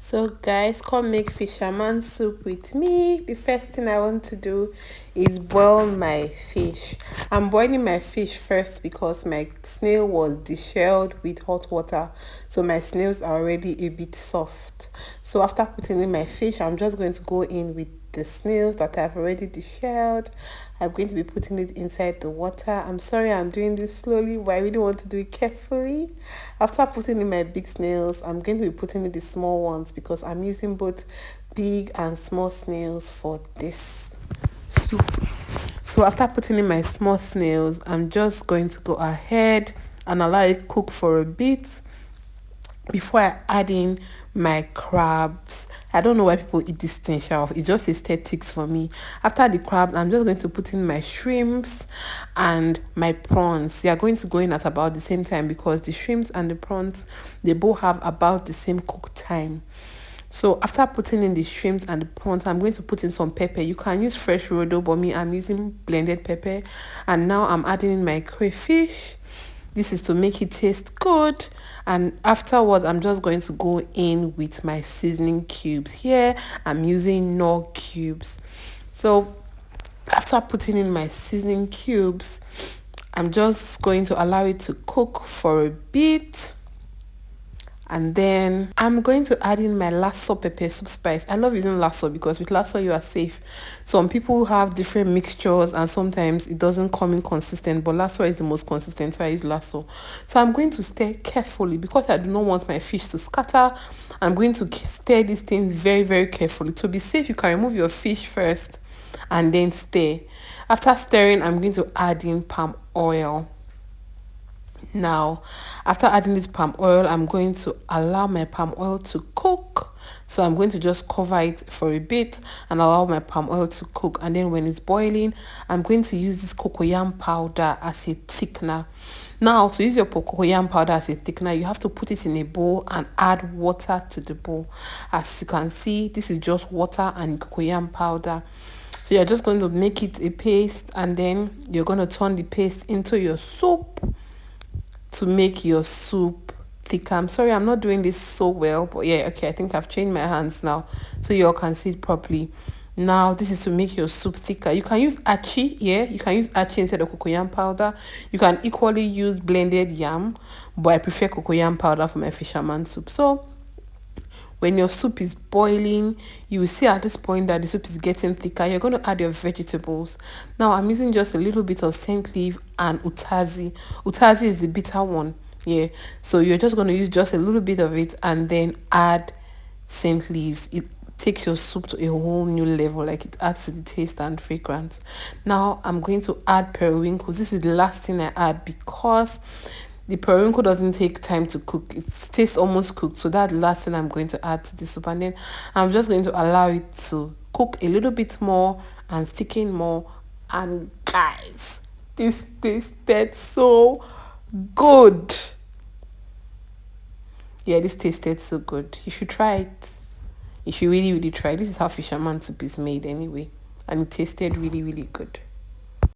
So guys, come make fisherman soup with me. The first thing I want to do is boil my fish. I'm boiling my fish first because my snail was deshelled with hot water. So my snails are already a bit soft. So after putting in my fish, I'm just going to go in with the snails that I've already deshelled. I'm going to be putting it inside the water. I'm sorry I'm doing this slowly, but I really want to do it carefully. After putting in my big snails, I'm going to be putting in the small ones because I'm using both big and small snails for this soup. So after putting in my small snails, I'm just going to go ahead and allow it cook for a bit before I add in my crabs. I don't know why people eat this thing, it's just aesthetics for me. After the crabs, I'm just going to put in my shrimps and my prawns. They are going to go in at about the same time because the shrimps and the prawns, they both have about the same cook time. So after putting in the shrimps and the prawns, I'm going to put in some pepper. You can use fresh rodo, but me, I'm using blended pepper. And now I'm adding in my crayfish. This is to make it taste good. And afterwards, I'm just going to go in with my seasoning cubes. Here, I'm using Knorr cubes. So after putting in my seasoning cubes, I'm just going to allow it to cook for a bit. And then I'm going to add in my lasso pepper soup spice. I love using lasso because with lasso you are safe. Some people have different mixtures and sometimes it doesn't come in consistent, but lasso is the most consistent, so I use lasso. So I'm going to stir carefully because I do not want my fish to scatter. I'm going to stir this thing very, very carefully. To be safe, you can remove your fish first and then stir. After stirring, I'm going to add in palm oil. Now, after adding this palm oil, I'm going to allow my palm oil to cook. So I'm going to just cover it for a bit and allow my palm oil to cook. And then when it's boiling, I'm going to use this cocoyam powder as a thickener. Now, to use your cocoyam powder as a thickener, you have to put it in a bowl and add water to the bowl. As you can see, this is just water and cocoyam powder. So you're just going to make it a paste and then you're going to turn the paste into your soup to make your soup thicker. I'm sorry, I'm not doing this so well, but yeah, okay, I think I've changed my hands now so you all can see it properly. Now, this is to make your soup thicker. You can use achi, you can use achi instead of cocoyam powder. You can equally use blended yam, but I prefer cocoyam powder for my fisherman soup. So, when your soup is boiling, you will see at this point that the soup is getting thicker. You're going to add your vegetables. Now, I'm using just a little bit of scent leaf and utazi. Utazi is the bitter one. Yeah. So you're just going to use just a little bit of it and then add scent leaves. It takes your soup to a whole new level. Like it adds to the taste and fragrance. Now, I'm going to add periwinkle. This is the last thing I add because the periwinkle doesn't take time to cook. It tastes almost cooked. So that's the last thing I'm going to add to the soup. And then I'm just going to allow it to cook a little bit more and thicken more. And guys, this tasted so good. Yeah, this tasted so good. You should try it. You should really, really try it. This is how fisherman soup is made anyway. And it tasted really, really good.